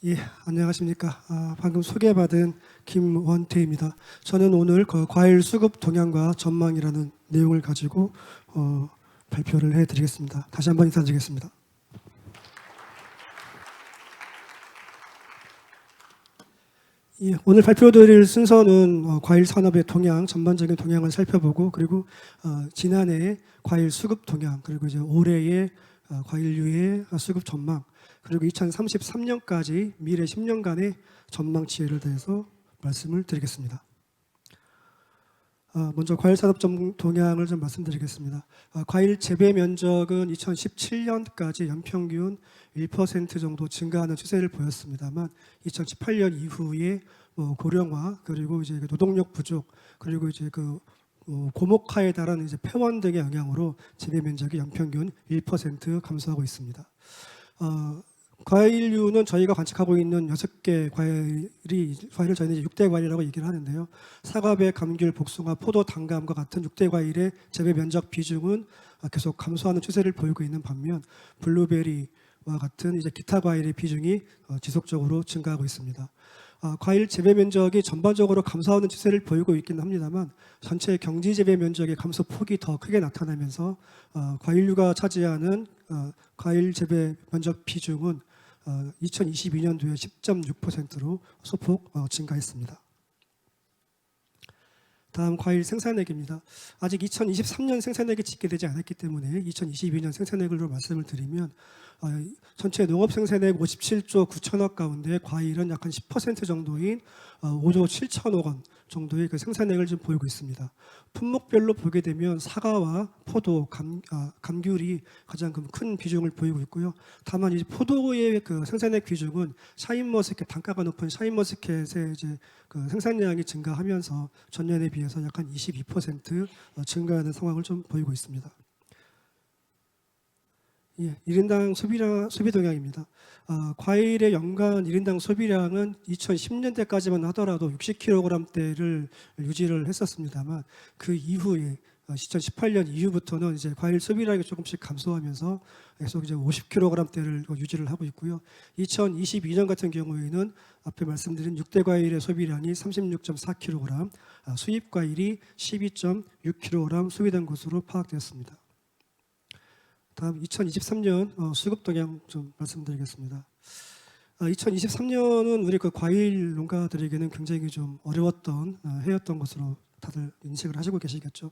예, 안녕하십니까. 방금 소개받은 김원태입니다. 저는 오늘 그 과일 수급 동향과 전망이라는 내용을 가지고 발표를 해드리겠습니다. 다시 한번 인사드리겠습니다. 예, 오늘 발표드릴 순서는 과일 산업의 동향, 전반적인 동향을 살펴보고, 그리고 지난해 과일 수급 동향, 그리고 이제 올해의 과일류의 수급 전망, 그리고 2033년까지 미래 10년간의 전망치를 대해서 말씀을 드리겠습니다. 먼저 과일 산업 동향을 좀 말씀드리겠습니다. 과일 재배 면적은 2017년까지 연평균 1% 정도 증가하는 추세를 보였습니다만 2018년 이후에 고령화, 그리고 이제 노동력 부족, 그리고 이제 고목화에 따른 이제 폐원 등의 영향으로 재배 면적이 연평균 1% 감소하고 있습니다. 과일류는 저희가 관측하고 있는 6개 과일을 저희는 6대 과일이라고 얘기를 하는데요. 사과배, 감귤, 복숭아, 포도, 단감과 같은 6대 과일의 재배 면적 비중은 계속 감소하는 추세를 보이고 있는 반면 블루베리와 같은 이제 기타 과일의 비중이 지속적으로 증가하고 있습니다. 과일 재배 면적이 전반적으로 감소하는 추세를 보이고 있긴 합니다만 전체 경지 재배 면적의 감소 폭이 더 크게 나타나면서 과일류가 차지하는 과일 재배 면적 비중은 2022년도에 10.6%로 소폭 증가했습니다. 다음 과일 생산액입니다. 아직 2023년 생산액이 집계되지 않았기 때문에 2022년 생산액으로 말씀을 드리면 전체 농업 생산액 57조 9천억 가운데 과일은 약 한 10% 정도인 5조 7천억 원 정도의 그 생산액을 지금 보이고 있습니다. 품목별로 보게 되면 사과와 포도, 감귤이 가장 큰 비중을 보이고 있고요. 다만 이제 포도의 그 생산액 비중은 샤인머스켓, 단가가 높은 샤인머스켓의 이제 그 생산량이 증가하면서 전년에 비해서 약 한 22% 증가하는 상황을 좀 보이고 있습니다. 예, 1인당 소비 동향입니다. 과일의 연간 1인당 소비량은 2010년대까지만 하더라도 60kg대를 유지를 했었습니다만 그 이후에 2018년 이후부터는 이제 과일 소비량이 조금씩 감소하면서 계속 이제 50kg대를 유지를 하고 있고요. 2022년 같은 경우에는 앞에 말씀드린 6대 과일의 소비량이 36.4kg, 수입 과일이 12.6kg 소비된 것으로 파악되었습니다. 다음 2023년 수급 동향 좀 말씀드리겠습니다. 2023년은 우리 그 과일 농가들에게는 굉장히 좀 어려웠던 해였던 것으로 다들 인식을 하시고 계시겠죠.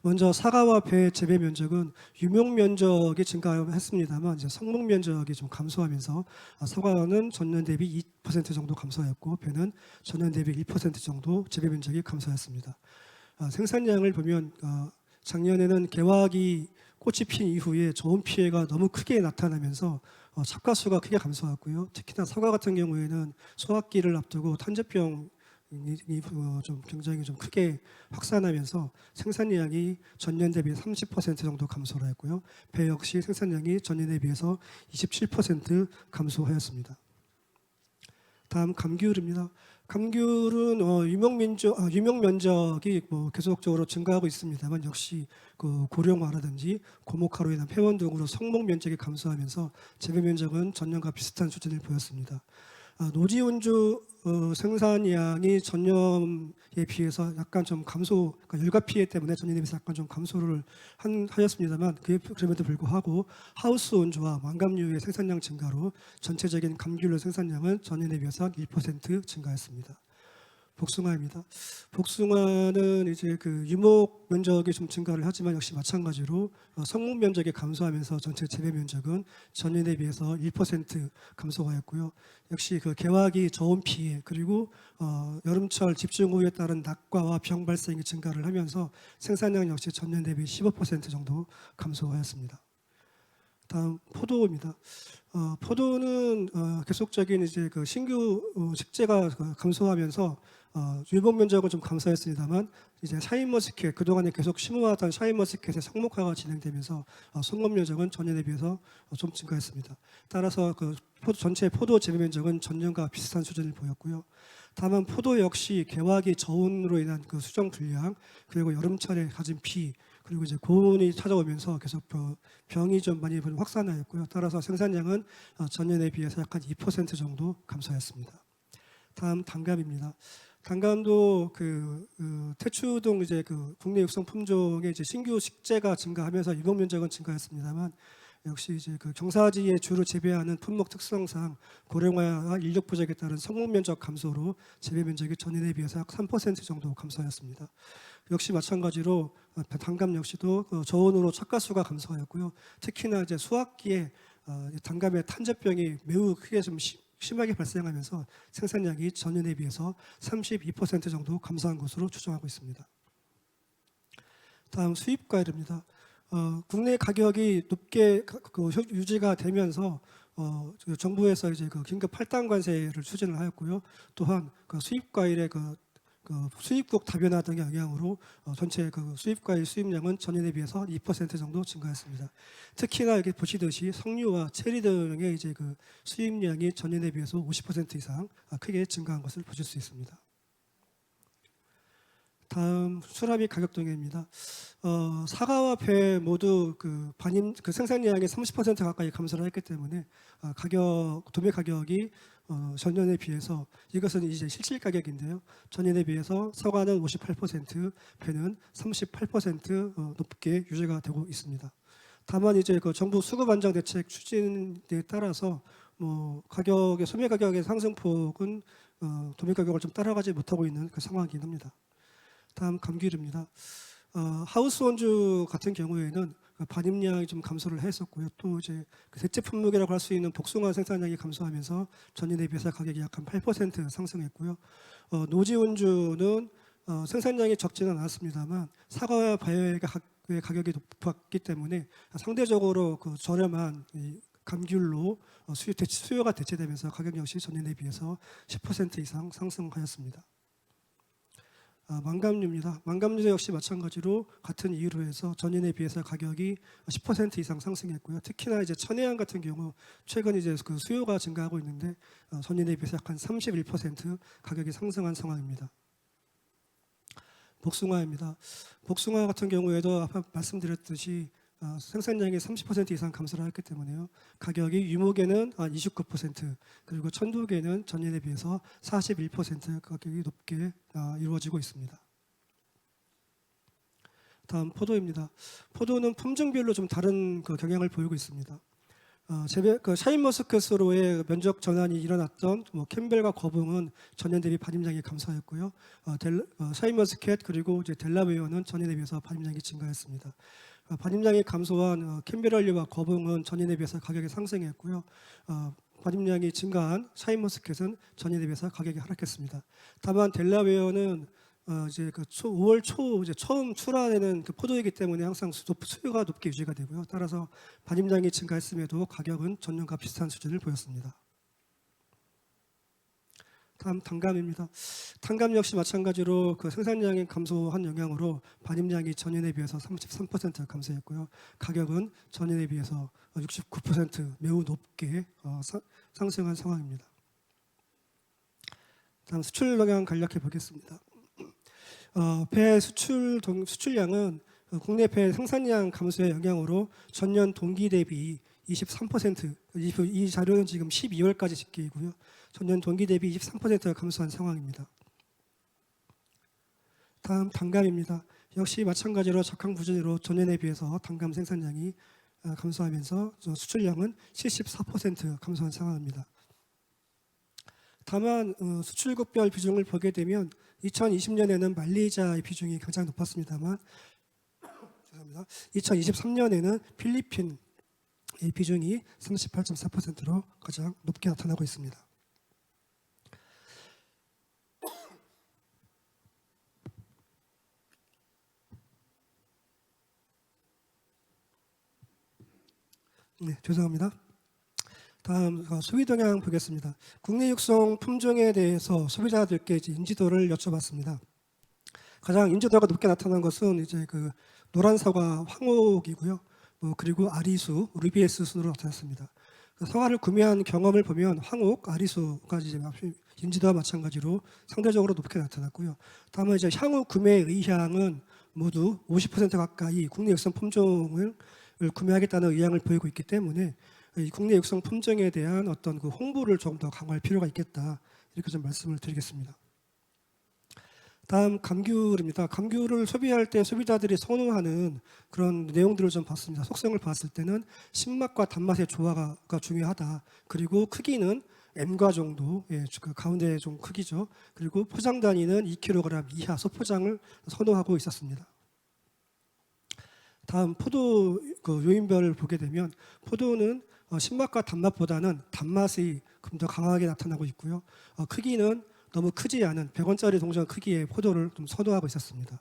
먼저 사과와 배 재배 면적은 유목 면적이 증가했습니다만 이제 성목 면적이 좀 감소하면서 사과는 전년 대비 2% 정도 감소했고 배는 전년 대비 1% 정도 재배 면적이 감소했습니다. 생산량을 보면 작년에는 개화기 꽃이 핀 이후에 저온 피해가 너무 크게 나타나면서 착과수가 크게 감소했고요. 특히나 사과 같은 경우에는 소확기를 앞두고 탄저병이 좀 굉장히 좀 크게 확산하면서 생산량이 전년 대비 30% 정도 감소를 했고요. 배 역시 생산량이 전년에 비해서 27% 감소하였습니다. 다음 감귤입니다. 감귤은 유목 면적이 계속적으로 증가하고 있습니다만 역시 그 고령화라든지 고목화로 인한 폐원 등으로 성목 면적이 감소하면서 재배 면적은 전년과 비슷한 수준을 보였습니다. 노지원주 생산량이 전년에 비해서 약간 좀 감소, 그러니까 열과 피해 때문에 전년에 비해서 약간 좀 감소를 하였습니다만 그럼에도 불구하고 하우스 원주와 완감류의 생산량 증가로 전체적인 감귤 생산량은 전년에 비해서 1% 증가했습니다. 복숭아입니다. 복숭아는 이제 그 유목 면적이 좀 증가를 하지만 역시 마찬가지로 성목 면적이 감소하면서 전체 재배 면적은 전년에 비해서 1% 감소하였고요. 역시 그 개화기 저온 피해 그리고 여름철 집중호우에 따른 낙과와 병 발생이 증가를 하면서 생산량 역시 전년 대비 15% 정도 감소하였습니다. 다음 포도입니다. 포도는 계속적인 이제 그 신규 식재가 감소하면서 유목 면적은 좀 감소했습니다만 이제 샤인머스켓 그동안에 계속 심어왔던 샤인머스켓의 성목화가 진행되면서 성목 면적은 전년에 비해서 좀 증가했습니다. 따라서 그 전체 포도 재배 면적은 전년과 비슷한 수준을 보였고요. 다만 포도 역시 개화기 저온으로 인한 그 수정 불량, 그리고 여름철에 가진 비, 그리고 이제 고온이 찾아오면서 계속 병이 좀 많이 확산하였고요. 따라서 생산량은 전년에 비해서 약간 2% 정도 감소했습니다. 다음 단감입니다. 단감도 태추동 이제 국내 육성 품종의 이제 신규 식재가 증가하면서 유목 면적은 증가했습니다만, 역시 이제 경사지에 주로 재배하는 품목 특성상 고령화와 인력 부족에 따른 성공 면적 감소로 재배 면적이 전년에 비해서 약 3% 정도 감소하였습니다. 역시 마찬가지로 단감 역시도 저온으로 착가수가 감소하였고요. 특히나 이제 수확기에 단감의 탄저병이 매우 크게 좀 심하게 발생하면서 생산량이 전년에 비해서 32% 정도 감소한 것으로 추정하고 있습니다. 다음 수입 과일입니다. 국내 가격이 높게 유지가 되면서 정부에서 이제 긴급 할당 관세를 추진을 하였고요. 또한 수입 과일의 수입국 다변화 등의 영향으로 전체 수입 과일 수입량은 전년에 비해서 2% 정도 증가했습니다. 특히나 여기 보시듯이 석류와 체리 등의 이제 수입량이 전년에 비해서 50% 이상 크게 증가한 것을 보실 수 있습니다. 다음 수라미 가격 동향입니다. 사과와 배 모두 생산량의 30% 가까이 감소를 했기 때문에 도매 가격이 전년에 비해서, 이것은 이제 실질 가격인데요. 전년에 비해서 사과는 58%, 배는 38% 높게 유지가 되고 있습니다. 다만 이제 정부 수급 안정 대책 추진에 따라서 소매 가격의 상승폭은 도매 가격을 좀 따라가지 못하고 있는 상황이긴 합니다. 다음 감귤입니다. 하우스 원주 같은 경우에는 반입량이 좀 감소를 했었고요. 또 이제 대체 품목이라고 할 수 있는 복숭아 생산량이 감소하면서 전년에 비해서 가격이 약 한 8% 상승했고요. 노지 원주는 생산량이 적지는 않았습니다만 사과와 바이오의 가격이 높았기 때문에 상대적으로 저렴한 감귤로 수요가 대체되면서 가격 역시 전년에 비해서 10% 이상 상승하였습니다. 망감류입니다. 망감류 역시 마찬가지로 같은 이유로 해서 전년에 비해서 가격이 10% 이상 상승했고요. 특히나 이제 천혜향 같은 경우 최근 이제 수요가 증가하고 있는데 전년에 비해서 약 한 31% 가격이 상승한 상황입니다. 복숭아입니다. 복숭아 같은 경우에도 아까 말씀드렸듯이 생산량이 30% 이상 감소를 했기 때문에요. 가격이 유목에는 29%, 그리고 천독에는 전년에 비해서 41% 가격이 높게 이루어지고 있습니다. 다음 포도입니다. 포도는 품종별로 좀 다른 경향을 보이고 있습니다. 샤인머스켓으로의 면적 전환이 일어났던 캠벨과 거붕은 전년 대비 반입량이 감소했고요. 샤인머스켓 그리고 이제 델라웨어는 전년에 비해서 반입량이 증가했습니다. 반입량이 감소한 캠베럴리와 거붕은 전년에 비해서 가격이 상승했고요. 반입량이 증가한 샤인머스켓은 전년에 비해서 가격이 하락했습니다. 다만 델라웨어는 이제 5월 초 이제 처음 출하되는 포도이기 때문에 항상 수요가 높게 유지가 되고요. 따라서 반입량이 증가했음에도 가격은 전년과 비슷한 수준을 보였습니다. 다음 단감입니다. 단감 역시 마찬가지로 생산량이 감소한 영향으로 반입량이 전년에 비해서 33% 감소했고요. 가격은 전년에 비해서 69% 매우 높게 상승한 상황입니다. 다음 수출 영향 간략히 보겠습니다. 배 수출량은 국내 배 생산량 감소의 영향으로 전년 동기 대비 23%, 이 자료는 지금 12월까지 집계이고요. 전년 동기 대비 23%가 감소한 상황입니다. 다음 단감입니다. 역시 마찬가지로 적항부진으로 전년에 비해서 단감 생산량이 감소하면서 수출량은 74% 감소한 상황입니다. 다만 수출국별 비중을 보게 되면 2020년에는 말레이시아의 비중이 가장 높았습니다만 2023년에는 필리핀의 비중이 38.4%로 가장 높게 나타나고 있습니다. 네, 죄송합니다. 다음 소비 동향 보겠습니다. 국내 육성 품종에 대해서 소비자들께 이제 인지도를 여쭤봤습니다. 가장 인지도가 높게 나타난 것은 이제 노란 사과 황옥이고요. 그리고 아리수, 루비에스 순으로 나타났습니다. 사과를 구매한 경험을 보면 황옥, 아리수가 이제 인지도와 마찬가지로 상대적으로 높게 나타났고요. 다만 이제 향후 구매 의향은 모두 50% 가까이 국내 육성 품종을 구매하겠다는 의향을 보이고 있기 때문에 이 국내 육성 품종에 대한 어떤 그 홍보를 좀 더 강화할 필요가 있겠다, 이렇게 좀 말씀을 드리겠습니다. 다음 감귤입니다. 감귤을 소비할 때 소비자들이 선호하는 그런 내용들을 좀 봤습니다. 속성을 봤을 때는 신맛과 단맛의 조화가 중요하다. 그리고 크기는 M과 정도, 그 가운데 좀 크기죠. 그리고 포장 단위는 2kg 이하 소포장을 선호하고 있었습니다. 다음 포도 그 요인별을 보게 되면 포도는 신맛과 단맛보다는 단맛이 좀 더 강하게 나타나고 있고요. 크기는 너무 크지 않은 100원짜리 동전 크기의 포도를 좀 선호하고 있었습니다.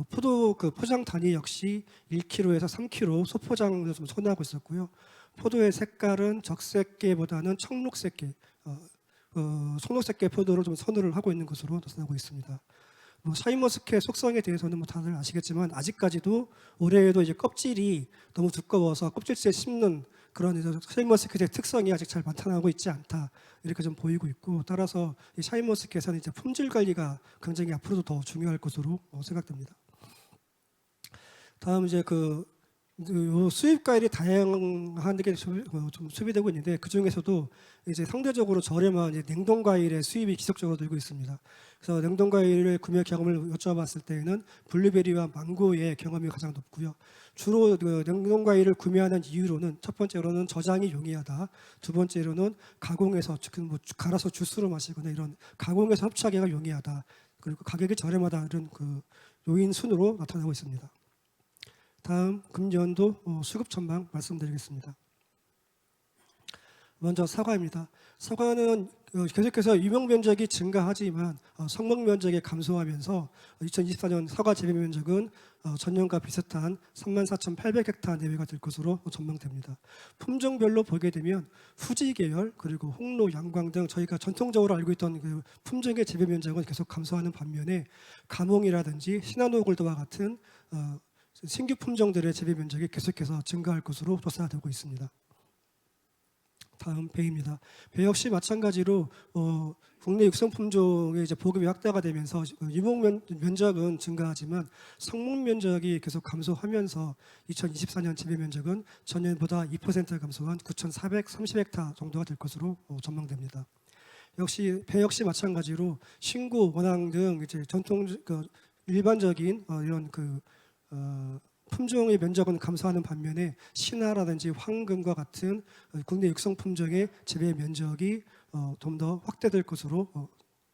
포도 그 포장 단위 역시 1kg에서 3kg 소포장을 좀 선호하고 있었고요. 포도의 색깔은 적색계보다는 청록색계, 청록색계 포도를 좀 선호를 하고 있는 것으로 나타나고 있습니다. 샤인머스켓 속성에 대해서는 다들 아시겠지만 아직까지도 올해에도 이제 껍질이 너무 두꺼워서 껍질째 씹는 그런 샤인머스켓의 특성이 아직 잘 나타나고 있지 않다, 이렇게 좀 보이고 있고, 따라서 이 샤인머스켓은 이제 품질 관리가 굉장히 앞으로도 더 중요할 것으로 생각됩니다. 다음 이제 수입 과일이 다양하게 좀 소비되고 있는데, 그 중에서도 이제 상대적으로 저렴한 이제 냉동 과일의 수입이 지속적으로 늘고 있습니다. 그래서 냉동 과일의 구매 경험을 여쭤봤을 때에는 블루베리와 망고의 경험이 가장 높고요. 주로 그 냉동 과일을 구매하는 이유로는 첫 번째로는 저장이 용이하다, 두 번째로는 가공해서 갈아서 주스로 마시거나 이런 가공해서 섭취하기가 용이하다, 그리고 가격이 저렴하다, 이런 그 요인 순으로 나타나고 있습니다. 다음 금년도 수급 전망 말씀드리겠습니다. 먼저 사과입니다. 사과는 계속해서 유목 면적이 증가하지만 성목 면적이 감소하면서 2024년 사과 재배 면적은 전년과 비슷한 34,800헥타르 내외가 될 것으로 전망됩니다. 품종별로 보게 되면 후지 계열, 그리고 홍로, 양광 등 저희가 전통적으로 알고 있던 그 품종의 재배 면적은 계속 감소하는 반면에 가몽이라든지 시나노골드와 같은 신규 품종들의 재배 면적이 계속해서 증가할 것으로 조사되고 있습니다. 다음 배입니다. 배 역시 마찬가지로 국내 육성 품종의 이제 보급이 확대가 되면서 유목 면적은 증가하지만 성목 면적이 계속 감소하면서 2024년 재배 면적은 전년보다 2% 감소한 9,430헥타르 정도가 될 것으로 전망됩니다. 배 역시 마찬가지로 신고, 원앙 등 이제 전통 일반적인 이런 품종의 면적은 감소하는 반면에 신화라든지 황금과 같은 국내 육성 품종의 재배 면적이 좀 더 확대될 것으로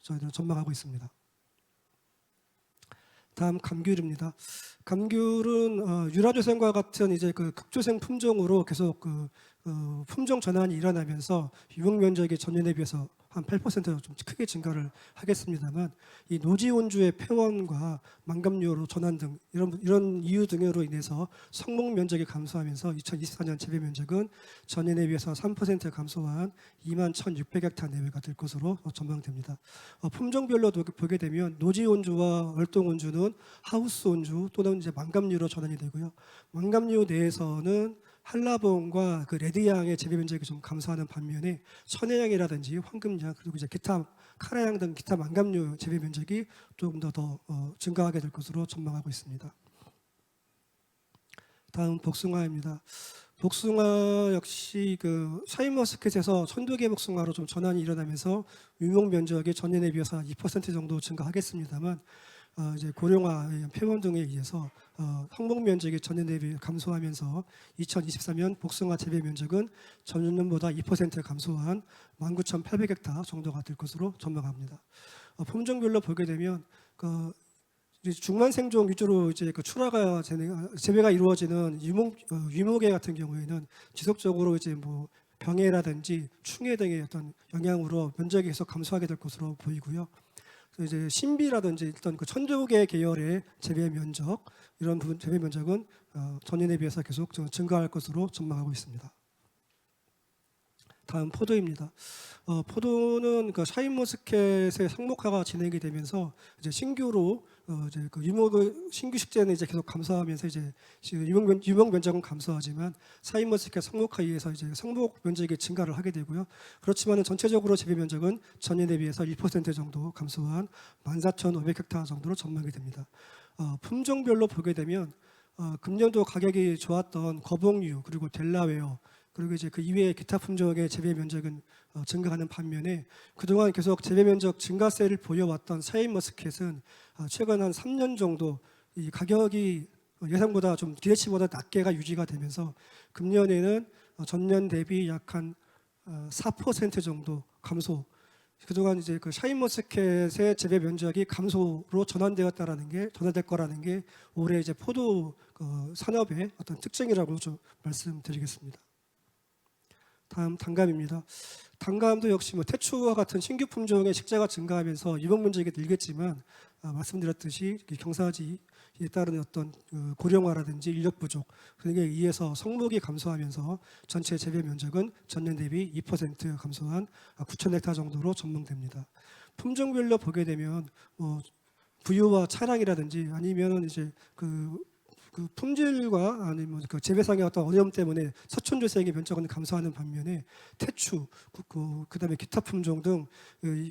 저희들은 전망하고 있습니다. 다음 감귤입니다. 감귤은 유라조생과 같은 이제 극조생 품종으로 계속 품종 전환이 일어나면서 유목 면적이 전년에 비해서 한 8% 좀 크게 증가를 하겠습니다만, 이 노지 온주의 폐원과 망감류로 전환 등 이런 이유 등으로 인해서 성목 면적이 감소하면서 2024년 재배 면적은 전년에 비해서 3% 감소한 21,600헥타르 내외가 될 것으로 전망됩니다. 품종별로도 보게 되면 노지 온주와 월동 온주는 하우스 온주 또는 이제 망감류로 전환이 되고요. 망감류 내에서는 한라봉과 레드향의 재배 면적이 좀 감소하는 반면에 천혜향이라든지 황금향, 그리고 이제 기타 카라향 등 기타 망감류 재배 면적이 조금 더 증가하게 될 것으로 전망하고 있습니다. 다음 복숭아입니다. 복숭아 역시 샤인머스켓에서 천두개 복숭아로 좀 전환이 일어나면서 유목 면적이 전년에 비해서 2% 정도 증가하겠습니다만, 이제 고령화, 폐원 등에 의해서 성목 면적이 전년에 비해 감소하면서 2024년 복숭아 재배 면적은 전년보다 2% 감소한 19,800헥타르 정도가 될 것으로 전망합니다. 품종별로 보게 되면 중만 생종 위주로 이제 출하가 재배가 이루어지는 유목애 같은 경우에는 지속적으로 이제 병해라든지 충해 등의 어떤 영향으로 면적이 계속 감소하게 될 것으로 보이고요. 이제 신비라든지 일단 천조개 계열의 재배 면적, 이런 부분 재배 면적은 전년에 비해서 계속 증가할 것으로 전망하고 있습니다. 다음 포도입니다. 포도는 샤인머스켓의 상목화가 진행이 되면서 이제 신규로 이제 그 신규 식재는 이제 계속 감소하면서 이제 유목 면적은 감소하지만 샤인머스켓 성목화에 의해서 이제 성목 면적이 증가를 하게 되고요. 그렇지만은 전체적으로 재배 면적은 전년 대비해서 1% 정도 감소한 14,500헥타르 정도로 전망이 됩니다. 품종별로 보게 되면 금년도 가격이 좋았던 거봉류 그리고 델라웨어 그리고 이제 그 이외의 기타 품종의 재배 면적은 증가하는 반면에 그동안 계속 재배 면적 증가세를 보여왔던 샤인머스켓은 최근 한 3년 정도 이 가격이 예상보다 좀 기대치보다 낮게가 유지가 되면서 금년에는 전년 대비 약 한 4% 정도 감소. 그동안 이제 그 샤인머스켓의 재배 면적이 감소로 전환될 거라는 게 올해 이제 포도 산업의 어떤 특징이라고 좀 말씀드리겠습니다. 다음 단감입니다. 단감도 역시 태초와 같은 신규 품종의 식재가 증가하면서 유목 면적이 늘겠지만 말씀드렸듯이 경사지에 따른 어떤 고령화라든지 인력 부족 등에 의해서 성목이 감소하면서 전체 재배 면적은 전년 대비 2% 감소한 9,000헥타르 정도로 전망됩니다. 품종별로 보게 되면 부유와 차량이라든지 아니면 이제 그 품질과 아니면 그 재배상의 어떤 어려움 때문에 서촌조색의 면적은 감소하는 반면에 태추, 그다음에 기타 품종 등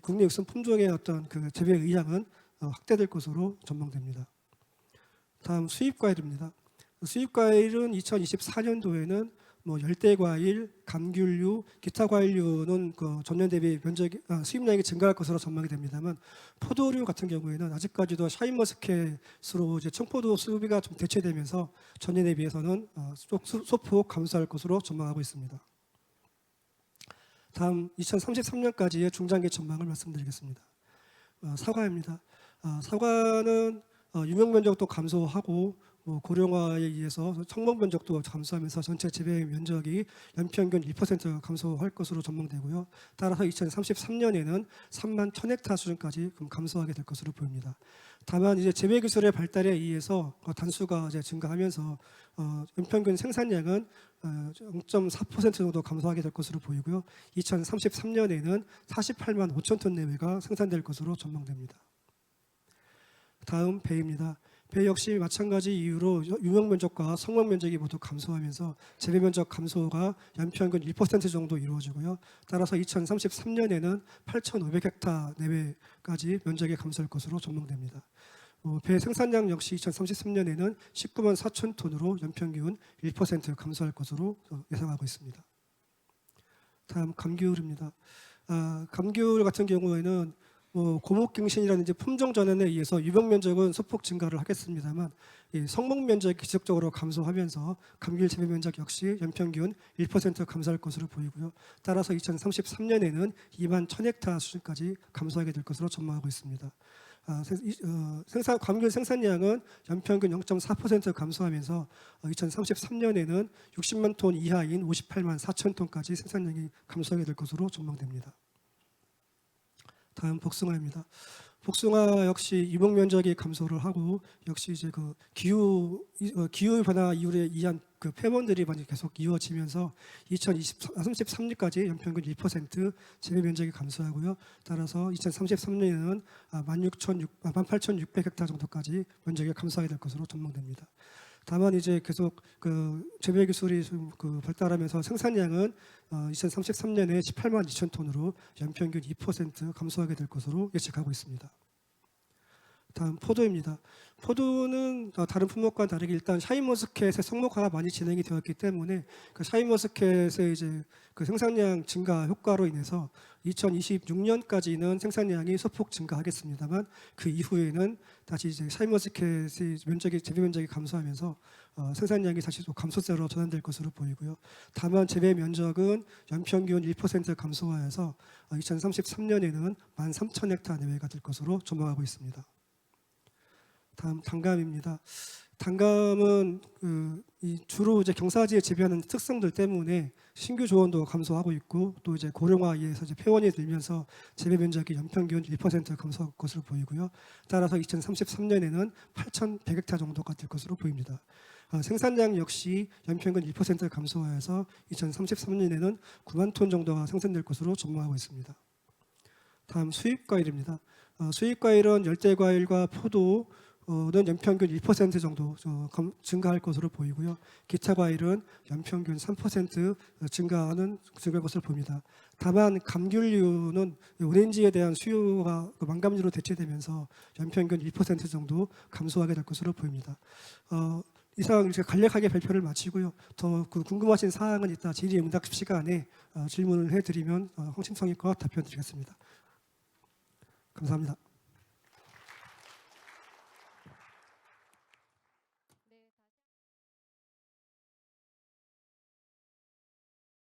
국내 육성 품종의 어떤 그 재배 의향은 확대될 것으로 전망됩니다. 다음 수입과일입니다. 수입과일은 2024년도에는 열대과일, 감귤류, 기타 과일류는 그 전년 대비 수입량이 증가할 것으로 전망이 됩니다만 포도류 같은 경우에는 아직까지도 샤인머스켓으로 이제 청포도 수비가 좀 대체되면서 전년 대비해서는 소폭 감소할 것으로 전망하고 있습니다. 다음 2033년까지의 중장기 전망을 말씀드리겠습니다. 사과입니다. 사과는 유목 면적도 감소하고 고령화에 의해서 성목 면적도 감소하면서 전체 재배 면적이 연평균 1% 감소할 것으로 전망되고요. 따라서 2033년에는 3만 1,000헥타르 수준까지 감소하게 될 것으로 보입니다. 다만 이제 재배 기술의 발달에 의해서 단수가 이제 증가하면서 연평균 생산량은 0.4% 정도 감소하게 될 것으로 보이고요. 2033년에는 48만 5천 톤 내외가 생산될 것으로 전망됩니다. 다음 배입니다. 배 역시 마찬가지 이유로 유목 면적과 성목 면적이 모두 감소하면서 재배 면적 감소가 연평균 1% 정도 이루어지고요. 따라서 2033년에는 8,500헥타르 내외까지 면적이 감소할 것으로 전망됩니다. 배 생산량 역시 2033년에는 19만 4천 톤으로 연평균 1% 감소할 것으로 예상하고 있습니다. 다음 감귤입니다. 감귤 같은 경우에는 고목갱신이라든지 품종 전환에 의해서 유목 면적은 소폭 증가를 하겠습니다만 성목 면적이 지속적으로 감소하면서 감귤 재배 면적 역시 연평균 1% 감소할 것으로 보이고요. 따라서 2033년에는 2만 1,000헥타르 수준까지 감소하게 될 것으로 전망하고 있습니다. 감귤 생산량은 연평균 0.4% 감소하면서 2033년에는 60만 톤 이하인 58만 4천 톤까지 생산량이 감소하게 될 것으로 전망됩니다. 다음 복숭아입니다. 복숭아 역시 유목 면적이 감소를 하고 역시 이제 그 기후 변화 이후에 의한 그 폐원들이 많이 계속 이어지면서 2033년까지 연평균 1% 재배 면적이 감소하고요. 따라서 2033년에는 18,600헥타르 정도까지 면적이 감소하게 될 것으로 전망됩니다. 다만 이제 계속 그 재배 기술이 좀 발달하면서 생산량은 2033년에 18만 2천 톤으로 연평균 2% 감소하게 될 것으로 예측하고 있습니다. 다음 포도입니다. 포도는 다른 품목과는 다르게 일단 샤인머스켓의 성목화가 많이 진행이 되었기 때문에 그 샤인머스켓의 이제 그 생산량 증가 효과로 인해서 2026년까지는 생산량이 소폭 증가하겠습니다만 그 이후에는 다시 이제 샤인머스켓의 재배 면적이 감소하면서 생산량이 다시 또 감소세로 전환될 것으로 보이고요. 다만 재배 면적은 연평균 1% 감소하여서 2033년에는 13,000헥타르 내외가 될 것으로 전망하고 있습니다. 다음 단감입니다. 단감은 주로 이제 경사지에 재배하는 특성들 때문에 신규 조원도 감소하고 있고 또 이제 고령화에 의해서 이제 폐원이 늘면서 재배 면적이 연평균 1% 감소할 것으로 보이고요. 따라서 2033년에는 8,100헥타르 정도가 될 것으로 보입니다. 생산량 역시 연평균 1% 감소하여서 2033년에는 9만 톤 정도가 생산될 것으로 전망하고 있습니다. 다음 수입과일입니다. 수입 과일은 열대 과일과 포도는 연평균 1% 정도 증가할 것으로 보이고요. 기타 과일은 연평균 3% 증가할 것으로 보입니다. 다만 감귤류는 오렌지에 대한 수요가 망감류로 대체되면서 연평균 1% 정도 감소하게 될 것으로 보입니다. 이상 이렇게 간략하게 발표를 마치고요. 더 궁금하신 사항은 이따 질의응답 시간에 질문을 해드리면 성심성의껏 답변드리겠습니다. 감사합니다.